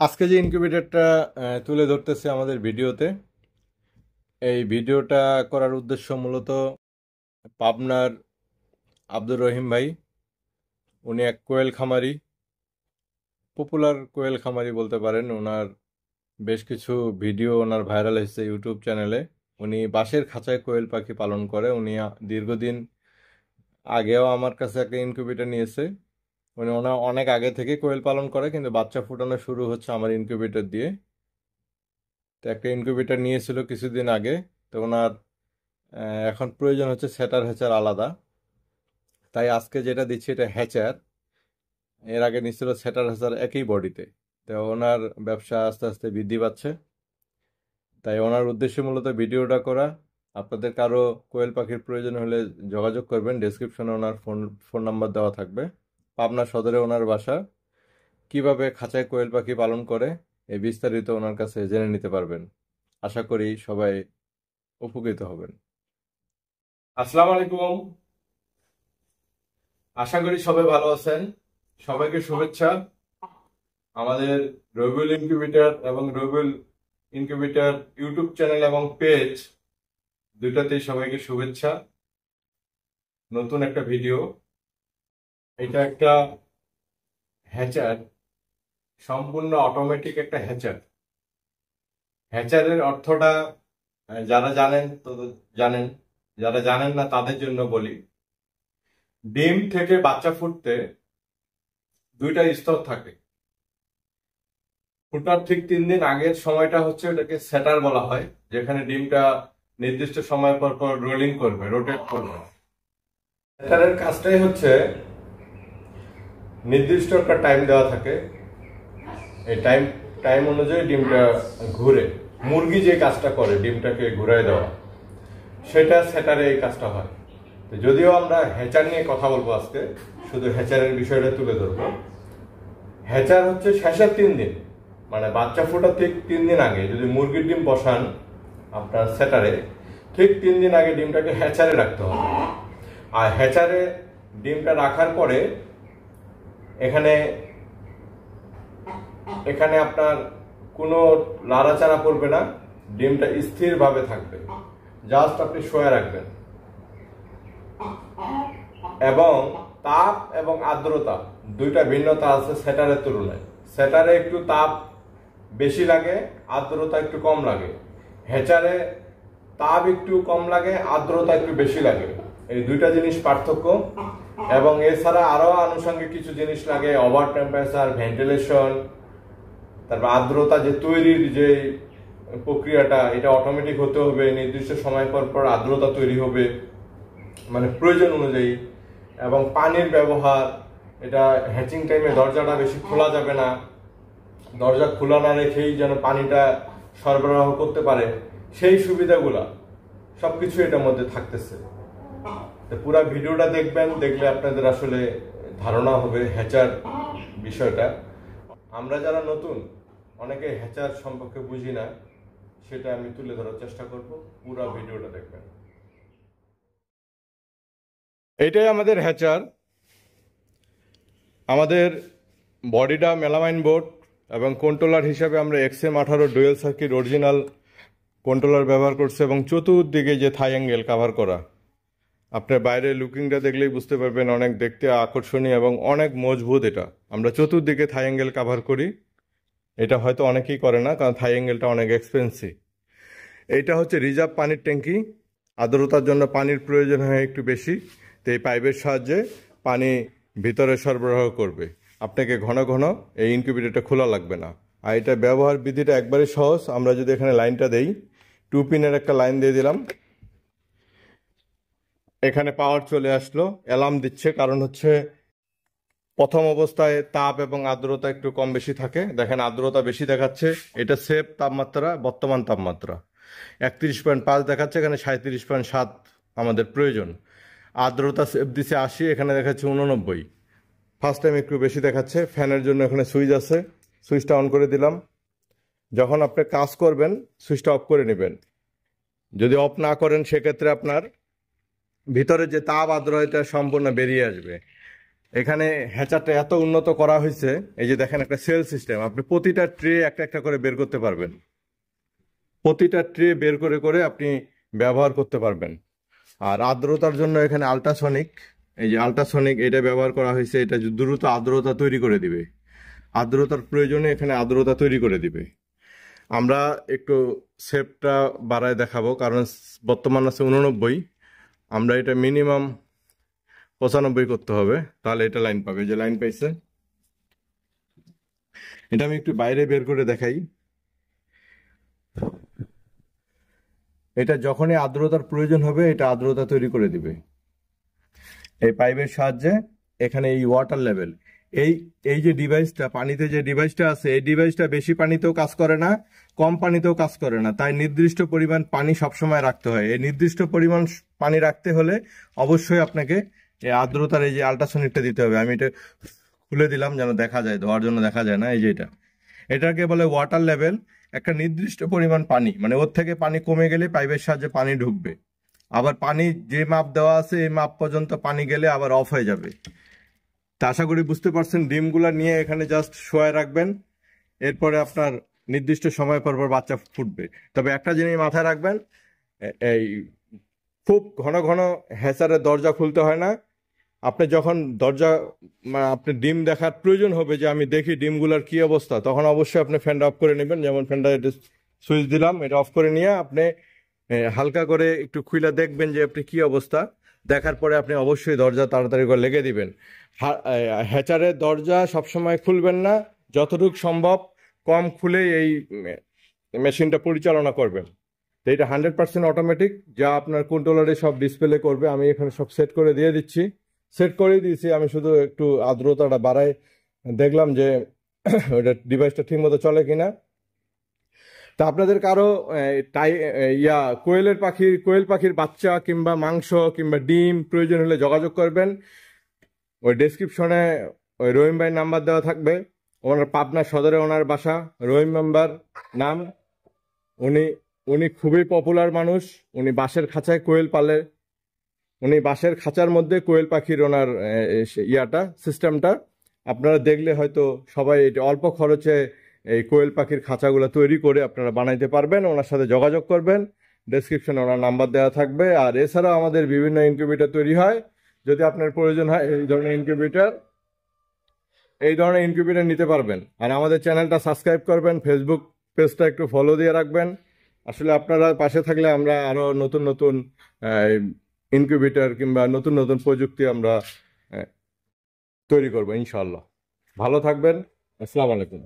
আজকে যে ইনকিউবেটরটা তুলে ধরতেছে আমাদের ভিডিওতে, এই ভিডিওটা করার উদ্দেশ্য মূলত পাবনার আব্দুর রহিম ভাই। উনি এক কোয়েল খামারি, পপুলার কোয়েল খামারি বলতে পারেন। ওনার বেশ কিছু ভিডিও ওনার ভাইরাল হয়েছে ইউটিউব চ্যানেলে। উনি বাঁশের খাঁচায় কোয়েল পাখি পালন করে। উনি দীর্ঘদিন আগেও আমার কাছে একটা ইনকিউবেটর নিয়েছে। উনি অনেক আগে থেকে কোয়েল পালন করে, কিন্তু বাচ্চা ফুটানো শুরু হচ্ছে আমার ইনকিউবেটর দিয়ে। তো একটা ইনকিউবেটর নিয়েছিল কিছুদিন আগে। তো ওনার এখন প্রয়োজন হচ্ছে সেটার হ্যাচার আলাদা। তাই আজকে যেটা দিচ্ছি এটা হ্যাচার। এর আগে নিচ্ছিল সেটার হ্যাচার একই বডিতে। তো ওনার ব্যবসা আস্তে আস্তে বৃদ্ধি পাচ্ছে। তাই ওনার উদ্দেশ্যে মূলত ভিডিওটা করা। আপনাদের কারো কোয়েল পাখির প্রয়োজন হলে যোগাযোগ করবেন, ডেসক্রিপশনে ওনার ফোন নাম্বার দেওয়া থাকবে। পাবনা সদরে ওনার বাসা। কিভাবে খাঁচায় কোয়েল পাখি পালন করে এই বিস্তারিত ওনার কাছে জেনে নিতে পারবেন। আশা করি সবাই উপকৃত হবেন। আসসালামু আলাইকুম। আশা করি সবাই ভালো আছেন। সবাইকে শুভেচ্ছা। আমাদের রবিউল ইনকিউবেটর এবং রবিউল ইনকিউবেটর ইউটিউব চ্যানেল এবং পেজ দুইটাতেই সবাইকে শুভেচ্ছা। নতুন একটা ভিডিও। এটা একটা হ্যাচার, সম্পূর্ণ অটোমেটিক একটা হ্যাচার। হ্যাচারের অর্থটা যারা জানেন তো জানেন, যারা জানেন না তাদের জন্য বলি। ডিম থেকে বাচ্চা ফুটতে দুইটা স্তর থাকে। ফুটার ঠিক 3 দিন আগের সময়টা হচ্ছে ওটাকে সেটার বলা হয়, যেখানে ডিমটা নির্দিষ্ট সময় পর পর রোলিং করবে, রোটেট করবে। সেটারের কাজটাই হচ্ছে নির্দিষ্ট একটা টাইম দেওয়া থাকে। এই টাইম অনুযায়ী ডিমটা ঘুরে। মুরগি যে কাজটা করে ডিমটাকে ঘুরায় দেওয়া, সেটা সেটারে এই কাজটা হয়। তো যদিও আমরা হ্যাচার নিয়ে কথা বলবো আজকে, শুধু হ্যাচারের বিষয়টা তুলে ধরবো। হ্যাচার হচ্ছে শেষের 3 দিন, মানে বাচ্চা ফোটার ঠিক 3 দিন আগে যদি মুরগির ডিম বসান আপনার সেটারে, ঠিক 3 দিন আগে ডিমটাকে হ্যাচারে রাখতে হবে। আর হ্যাচারে ডিমটা রাখার পরে এখানে এখানে আপনার কোনো নাড়াচাড়া করবে না, ডিমটা স্থিরভাবে থাকবে। জাস্ট আপনি শোয়া রাখবেন। এবং তাপ এবং আর্দ্রতা দুইটা ভিন্নতা আছে সেটারের তুলনায়। সেটারে একটু তাপ বেশি লাগে, আর্দ্রতা একটু কম লাগে। হ্যাচারে তাপ একটু কম লাগে, আর্দ্রতা একটু বেশি লাগে। এই দুইটা জিনিস পার্থক্য। এবং এছাড়া আরো আনুষঙ্গিক কিছু জিনিস লাগে, ওভার টেম্পারেচার, ভেন্টিলেশন, তারপর আর্দ্রতা যে তৈরির যে প্রক্রিয়াটা, এটা অটোমেটিক হতে হবে। নির্দিষ্ট সময় পর পর আর্দ্রতা তৈরি হবে, মানে প্রয়োজন অনুযায়ী। এবং পানির ব্যবহার, এটা হ্যাচিং টাইমে দরজাটা বেশি খোলা যাবে না। দরজা খোলা না রেখেই যেন পানিটা সরবরাহ করতে পারে, সেই সুবিধাগুলা সবকিছু এটার মধ্যে থাকতেছে। তো পুরো ভিডিওটা দেখবেন, দেখলে আপনাদের আসলে ধারণা হবে হ্যাচার বিষয়টা। আমরা যারা নতুন, অনেকে হ্যাচার সম্পর্কে বুঝি না, সেটা আমি তুলে ধরার চেষ্টা করব। পুরো ভিডিওটা দেখবেন। এটাই আমাদের হ্যাচার। আমাদের বডিটা মেলামাইন বোর্ড এবং কন্ট্রোলার হিসাবে আমরা XM18 dual circuit original controller ব্যবহার করছি, এবং চতুর্দিকে যে থাই অ্যাঙ্গেল কাভার করা। আপনার বাইরে লুকিংটা দেখলেই বুঝতে পারবেন, অনেক দেখতে আকর্ষণীয় এবং অনেক মজবুত। এটা আমরা চতুর্দিকে থাই অ্যাঙ্গেল কাভার করি। এটা হয়তো অনেকেই করে না, কারণ থাই অ্যাঙ্গেলটা অনেক এক্সপেন্সিভ। এইটা হচ্ছে রিজার্ভ পানির ট্যাঙ্কি। আর্দ্রতার জন্য পানির প্রয়োজন হয় একটু বেশি, তো এই পাইপের সাহায্যে পানি ভিতরে সরবরাহ করবে। আপনাকে ঘন ঘন এই ইনকিউবেটরটা খোলা লাগবে না। আর এটা ব্যবহার বিধিটা একবারে সহজ। আমরা যদি এখানে লাইনটা দেই, 2 পিনের একটা লাইন দিয়ে দিলাম, এখানে পাওয়ার চলে আসলো। অ্যালার্ম দিচ্ছে, কারণ হচ্ছে প্রথম অবস্থায় তাপ এবং আর্দ্রতা একটু কম বেশি থাকে। দেখেন আর্দ্রতা বেশি দেখাচ্ছে, এটা সেফ তাপমাত্রা, বর্তমান তাপমাত্রা 31.5 দেখাচ্ছে, এখানে 37.7 আমাদের প্রয়োজন। আর্দ্রতা সেফ দিছে 80, এখানে দেখাচ্ছে 89। ফার্স্ট টাইম একটু বেশি দেখাচ্ছে। ফ্যানের জন্য এখানে সুইচ আছে, সুইচটা অন করে দিলাম। যখন আপনি কাজ করবেন সুইচটা অফ করে নেবেন। যদি অফ না করেন সেক্ষেত্রে আপনার ভিতরে যে তাপ আর্দ্রতা সম্পূর্ণ বেরিয়ে আসবে। এখানে হ্যাচারটা এত উন্নত করা হয়েছে, এই যে দেখেন একটা সেল সিস্টেম, আপনি প্রতিটা ট্রে একটা একটা করে বের করতে পারবেন, প্রতিটা ট্রে বের করে করে আপনি ব্যবহার করতে পারবেন। আর আর্দ্রতার জন্য এখানে আল্ট্রাসনিক, এই যে আল্ট্রাসনিক এটা ব্যবহার করা হয়েছে, এটা যে দ্রুত আর্দ্রতা তৈরি করে দিবে, আর্দ্রতার প্রয়োজনে এখানে আর্দ্রতা তৈরি করে দিবে। আমরা একটু সেপটা বাড়ায় দেখাবো, কারণ বর্তমান আছে 89, আমরা এটা মিনিমাম 95 করতে হবে, তাহলে এটা লাইন পাবে। যে লাইন পাইছে, এটা আমি একটু বাইরে বের করে দেখাই। এটা যখনই আর্দ্রতার প্রয়োজন হবে এটা আর্দ্রতা তৈরি করে দিবে এই পাইপের সাহায্যে। এখানে এই ওয়াটার লেভেল, এই এই যে ডিভাইসটা, পানিতে যে ডিভাইসটা আছে, এই ডিভাইসটা বেশি পানিতেও কাজ করে না, কম পানিতেও কাজ করে না, তাই নির্দিষ্ট পরিমাণ পানি সবসময় রাখতে হয়। এই নির্দিষ্ট পরিমাণ পানি রাখতে হলে অবশ্যই আপনাকে এই আর্দ্রতার এই যে আল্ট্রাসনিকটা দিতে হবে। আমি এটা খুলে দিলাম যেন দেখা যায়, ধোয়ার জন্য দেখা যায় না। এই যে এটাকে বলে ওয়াটার লেভেল। একটা নির্দিষ্ট পরিমাণ পানি, মানে ওর থেকে পানি কমে গেলে পাইপের সাহায্যে পানি ঢুকবে, আবার পানি যে মাপ দেওয়া আছে এই মাপ পর্যন্ত পানি গেলে আবার অফ হয়ে যাবে। তা আশা করি বুঝতে পারছেন। ডিমগুলা নিয়ে এখানে জাস্ট শোয়ায় রাখবেন, এরপরে আপনার নির্দিষ্ট সময় পর পর বাচ্চা ফুটবে। তবে একটা জিনিস মাথায় রাখবেন, এই খুব ঘন ঘন হ্যাচারের দরজা খুলতে হয় না। আপনি যখন দরজা আপনি ডিম দেখার প্রয়োজন হবে, যে আমি দেখি ডিমগুলার কি অবস্থা, তখন অবশ্যই আপনি ফ্যানটা অফ করে নেবেন। যেমন ফ্যানটা সুইচ দিলাম, এটা অফ করে নিয়ে আপনি হালকা করে একটু খুইলা দেখবেন যে আপনি কি অবস্থা। দেখার পরে আপনি অবশ্যই দরজা তাড়াতাড়ি করে লেগে দিবেন। হ্যাচারের দরজা সবসময় খুলবেন না, যতটুকু সম্ভব কম খুলে এই মেশিনটা পরিচালনা করবেন। তো এটা 100% অটোমেটিক, যা আপনার কন্ট্রোলারে সব ডিসপ্লে করবে। আমি এখানে সব সেট করে দিয়ে দিচ্ছি, সেট করে দিয়েছি। আমি শুধু একটু আর্দ্রতাটা বাড়াই দেখলাম যে ওইটা ডিভাইসটা ঠিক মতো চলে কিনা। তা আপনাদের কারো কোয়েল পাখির বাচ্চা কিংবা মাংস কিংবা ডিম প্রয়োজন হলে যোগাযোগ করবেন। ওই ডেসক্রিপশনে ওই রহিম ভাইয়ের নাম্বার দেওয়া থাকবে। ওনার পাবনা সদরে ওনার বাসা, রহিম মেম্বার নাম। উনি উনি খুবই পপুলার মানুষ। উনি বাঁশের খাঁচায় কোয়েল পালে, উনি বাঁশের খাঁচার মধ্যে কোয়েল পাখির ওনার সিস্টেমটা আপনারা দেখলে হয়তো সবাই এটা অল্প খরচে এই কোয়েল পাখির খাঁচাগুলো তৈরি করে আপনারা বানাইতে পারবেন। ওনার সাথে যোগাযোগ করবেন, ডেসক্রিপশনে ওনার নাম্বার দেওয়া থাকবে। আর এছাড়াও আমাদের বিভিন্ন ইনকিউবেটর তৈরি হয়, যদি আপনার প্রয়োজন হয় এই ধরনের ইনকিউবেটর নিতে পারবেন। আর আমাদের চ্যানেলটা সাবস্ক্রাইব করবেন, ফেসবুক পেজটা একটু ফলো দিয়ে রাখবেন। আসলে আপনারা পাশে থাকলে আমরা আরো নতুন নতুন ইনকিউবেটর কিংবা নতুন নতুন প্রযুক্তি আমরা তৈরি করবো ইনশাআল্লাহ। ভালো থাকবেন। আসসালামু আলাইকুম।